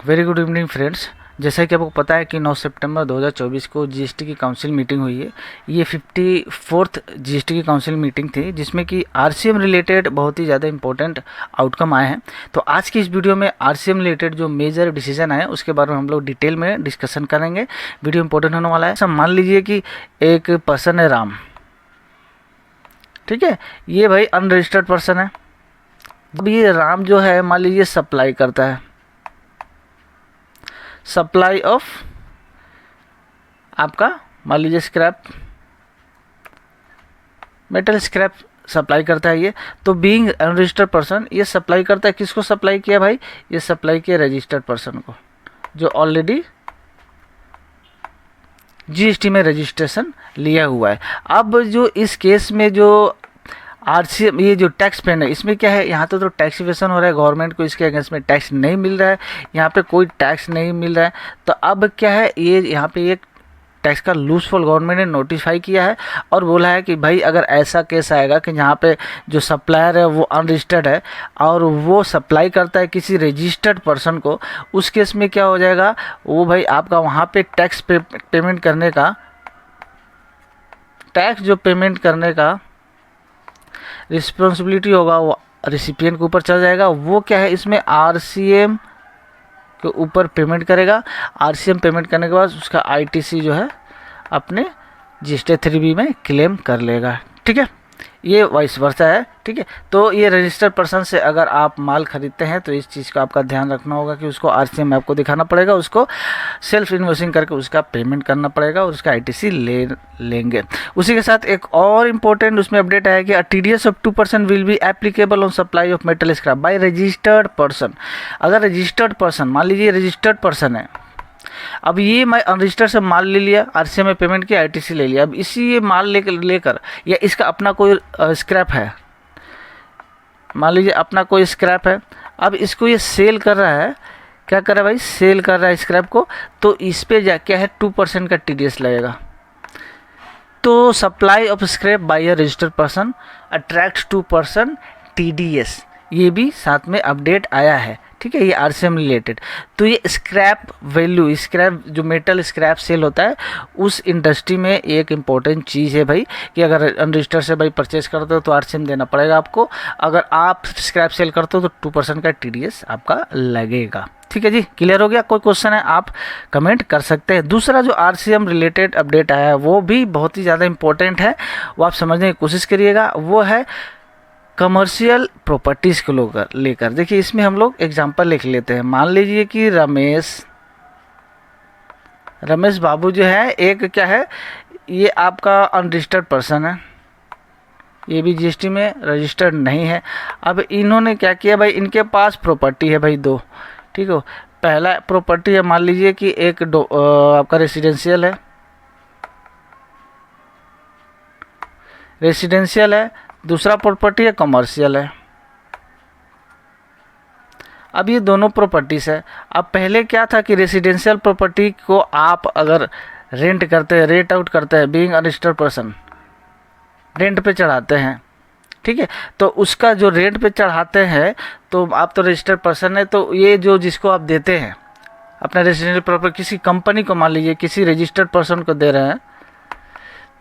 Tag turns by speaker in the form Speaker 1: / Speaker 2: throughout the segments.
Speaker 1: Very good evening friends. जैसा कि आपको पता है कि 9 सितंबर 2024 को जीएसटी की काउंसिल मीटिंग हुई है। ये 54th जीएसटी की काउंसिल मीटिंग थी, जिसमें कि आरसीएम रिलेटेड बहुत ही ज़्यादा इंपॉर्टेंट आउटकम आए हैं। तो आज की इस वीडियो में आरसीएम रिलेटेड जो मेजर डिसीजन आए उसके बारे में हम लोग डिटेल में डिस्कशन करेंगे। वीडियो इंपॉर्टेंट होने वाला है। सब मान लीजिए कि एक पर्सन है राम, ठीक है, ये भाई अनरजिस्टर्ड पर्सन है। अब ये राम जो है मान लीजिए सप्लाई करता है, सप्लाई ऑफ आपका मान लीजिए स्क्रैप, मेटल स्क्रैप सप्लाई करता है ये। तो बीइंग अनरजिस्टर्ड पर्सन ये सप्लाई करता है, किसको सप्लाई किया भाई? ये सप्लाई किया रजिस्टर्ड पर्सन को, जो ऑलरेडी जीएसटी में रजिस्ट्रेशन लिया हुआ है। अब जो इस केस में जो आरसीएम ये जो टैक्स पेन है, इसमें क्या है, यहाँ तो टैक्स इवेशन हो रहा है, गवर्नमेंट को इसके अगेंस्ट में टैक्स नहीं मिल रहा है, यहाँ पे कोई टैक्स नहीं मिल रहा है। तो अब क्या है, ये यहाँ पे एक टैक्स का लूजफॉल गवर्नमेंट ने नोटिफाई किया है और बोला है कि भाई अगर ऐसा केस आएगा कि जहाँ पे जो सप्लायर है वो अनरजिस्टर्ड है और वो सप्लाई करता है किसी रजिस्टर्ड पर्सन को, उस केस में क्या हो जाएगा, वो भाई आपका वहाँ पे टैक्स पेमेंट करने का, टैक्स जो पेमेंट करने का रिस्पॉन्सिबिलिटी होगा वो रिसिपिएंट के ऊपर चल जाएगा। वो क्या है, इसमें आरसीएम के ऊपर पेमेंट करेगा। आरसीएम पेमेंट करने के बाद उसका आईटीसी जो है अपने जीएसटी 3B में क्लेम कर लेगा। ठीक है, ये वाइस वर्सा है। ठीक है, तो ये रजिस्टर्ड पर्सन से अगर आप माल खरीदते हैं तो इस चीज़ का आपका ध्यान रखना होगा कि उसको आरसीएम आपको दिखाना पड़ेगा, उसको सेल्फ इन्वॉइसिंग करके उसका पेमेंट करना पड़ेगा और उसका आईटीसी लेंगे। उसी के साथ एक और इम्पोर्टेंट उसमें अपडेट आया कि TDS of 2% will be applicable on supply of metal scrap by registered person. अगर रजिस्टर्ड पर्सन, मान लीजिए रजिस्टर्ड पर्सन है, अब ये मैं अनरजिस्टर्ड से माल ले लिया, आरसीएम में पेमेंट किया, आईटीसी ले लिया, अब इसी ये माल लेकर या इसका अपना कोई स्क्रैप है, मान लीजिए अपना कोई स्क्रैप है, अब इसको ये सेल कर रहा है, क्या कर रहा है भाई, सेल कर रहा है स्क्रैप को, तो इस पे जा क्या है 2% का टीडीएस लगेगा। तो supply of scrap bye a registered person attract 2% TDS, ये भी साथ में अपडेट आया है। ठीक है, ये आरसीएम रिलेटेड। तो ये स्क्रैप वैल्यू, स्क्रैप जो मेटल स्क्रैप सेल होता है उस इंडस्ट्री में एक इम्पॉर्टेंट चीज़ है भाई, कि अगर अनरजिस्टर्ड से भाई परचेस करते हो तो आरसीएम देना पड़ेगा आपको, अगर आप स्क्रैप सेल करते हो तो 2% का टीडीएस आपका लगेगा। ठीक है जी, क्लियर हो गया? कोई क्वेश्चन है आप कमेंट कर सकते हैं। दूसरा जो आरसीएम रिलेटेड अपडेट आया है वो भी बहुत ही ज़्यादा इंपॉर्टेंट है, वो आप समझने की कोशिश करिएगा। वो है कमर्शियल प्रॉपर्टीज़ को लेकर। देखिए इसमें हम लोग एग्जांपल लिख लेते हैं। मान लीजिए कि रमेश बाबू जो है, एक क्या है, ये आपका अनरजिस्टर्ड पर्सन है, ये भी जीएसटी में रजिस्टर्ड नहीं है। अब इन्होंने क्या किया भाई, इनके पास प्रॉपर्टी है भाई दो। ठीक है, पहला प्रॉपर्टी है, मान लीजिए कि एक आपका रेसिडेंशियल है, दूसरा प्रॉपर्टी है कमर्शियल है। अब ये दोनों प्रॉपर्टीज है। अब पहले क्या था कि रेसिडेंशियल प्रॉपर्टी को आप अगर रेंट करते हैं, रेंट आउट करते हैं, बीइंग अनरजिस्टर्ड पर्सन रेंट पे चढ़ाते हैं, ठीक है, तो उसका जो रेंट पे चढ़ाते हैं, तो आप तो रजिस्टर्ड पर्सन है, तो ये जो जिसको आप देते हैं अपना रेसिडेंशियल प्रॉपर्टी किसी कंपनी को, मान लीजिए किसी रजिस्टर्ड पर्सन को दे रहे हैं,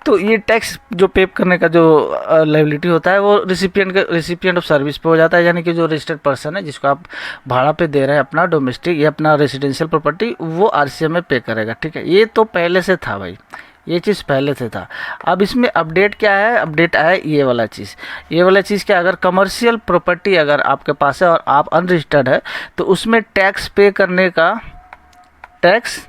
Speaker 1: तो ये टैक्स जो पे करने का जो लायबिलिटी होता है वो रिसिपिएंट ऑफ सर्विस पे हो जाता है, यानी कि जो रजिस्टर्ड पर्सन है जिसको आप भाड़ा पे दे रहे हैं अपना डोमेस्टिक या अपना रेसिडेंशियल प्रॉपर्टी, वो आरसीएम में पे करेगा। ठीक है, ये तो पहले से था भाई, ये चीज़ पहले से था। अब इसमें अपडेट क्या है, अपडेट आया ये वाला चीज़ क्या, अगर कमर्शियल प्रॉपर्टी अगर आपके पास है और आप अनरजिस्टर्ड है तो उसमें टैक्स पे करने का, टैक्स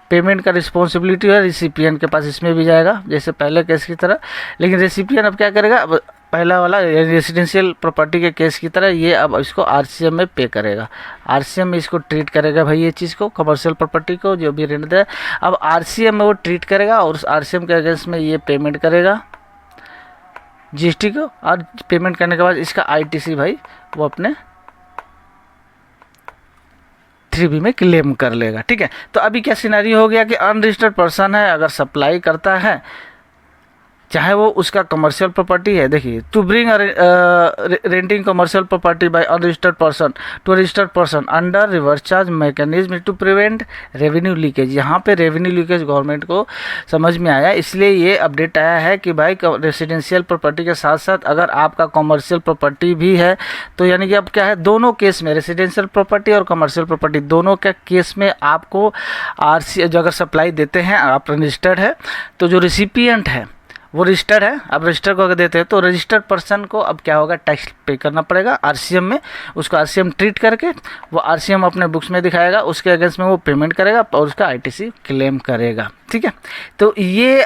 Speaker 1: पेमेंट का रिस्पॉन्सिबिलिटी है रिसिपिएंट के पास, इसमें भी जाएगा जैसे पहले केस की तरह। लेकिन रेसिपिएंट अब क्या करेगा, अब पहला वाला रेसिडेंशियल प्रॉपर्टी के केस की तरह ये अब इसको आरसीएम में पे करेगा, आरसीएम में इसको ट्रीट करेगा भाई, ये चीज़ को, कमर्शियल प्रॉपर्टी को जो भी रेंट दे, अब आरसीएम में वो ट्रीट करेगा और उस आरसीएम के अगेंस्ट में ये पेमेंट करेगा जीएसटी को, और पेमेंट करने के बाद इसका आईटीसी भाई वो अपने 3B में क्लेम कर लेगा। ठीक है, तो अभी क्या सिनेरियो हो गया कि अनरजिस्टर्ड पर्सन है, अगर सप्लाई करता है चाहे वो उसका कमर्शियल प्रॉपर्टी है। देखिए, to bring renting commercial property by unregistered person to registered person under reverse charge mechanism to prevent revenue leakage. यहाँ पे रेवेन्यू लीकेज गवर्नमेंट को समझ में आया, इसलिए ये अपडेट आया है कि भाई रेसिडेंशियल प्रॉपर्टी के साथ साथ अगर आपका कमर्शियल प्रॉपर्टी भी है तो यानी कि अब क्या है, दोनों केस में रेसिडेंशियल प्रॉपर्टी और कमर्शियल प्रॉपर्टी दोनों के केस में आपको आरसी जो अगर सप्लाई देते हैं, आप रजिस्टर्ड है तो जो रिसिपिएंट है वो रजिस्टर्ड है। अब रजिस्टर को अगर देते हैं तो रजिस्टर्ड पर्सन को अब क्या होगा, टैक्स पे करना पड़ेगा आरसीएम में। उसको आरसीएम ट्रीट करके वो आरसीएम अपने बुक्स में दिखाएगा, उसके अगेंस्ट में वो पेमेंट करेगा और उसका आईटीसी क्लेम करेगा। ठीक है, तो ये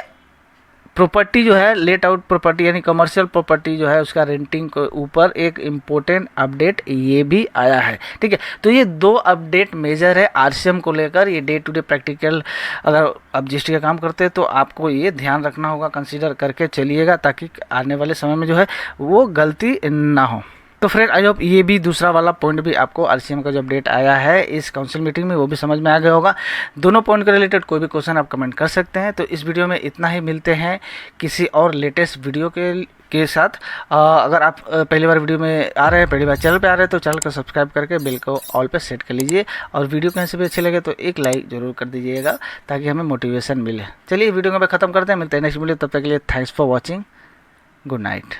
Speaker 1: प्रॉपर्टी जो है लेट आउट प्रॉपर्टी यानी कमर्शियल प्रॉपर्टी जो है उसका रेंटिंग के ऊपर एक इम्पोर्टेंट अपडेट ये भी आया है। ठीक है, तो ये 2 अपडेट मेजर है आरसीएम को लेकर। ये डे टू डे प्रैक्टिकल अगर आप जीएसटी का काम करते हैं तो आपको ये ध्यान रखना होगा, कंसीडर करके चलिएगा ताकि आने वाले समय में जो है वो गलती ना हो। तो फ्रेंड आई होप ये भी दूसरा वाला पॉइंट भी आपको आरसीएम का जो अपडेट आया है इस काउंसिल मीटिंग में वो भी समझ में आ गया होगा। दोनों पॉइंट के रिलेटेड कोई भी क्वेश्चन आप कमेंट कर सकते हैं। तो इस वीडियो में इतना ही, मिलते हैं किसी और लेटेस्ट वीडियो के साथ। अगर आप पहली बार वीडियो में आ रहे हैं, पहली बार चैनल पे आ रहे हैं तो चैनल को सब्सक्राइब करके बेल को ऑल पे सेट कर लीजिए और वीडियो कहीं से भी अच्छे लगे तो एक लाइक जरूर कर दीजिएगा ताकि हमें मोटिवेशन मिले। चलिए वीडियो को मैं ख़त्म करते हैं, मिलते हैं नेक्स्ट वीडियो, तब तक के लिए thanks for watching, good night.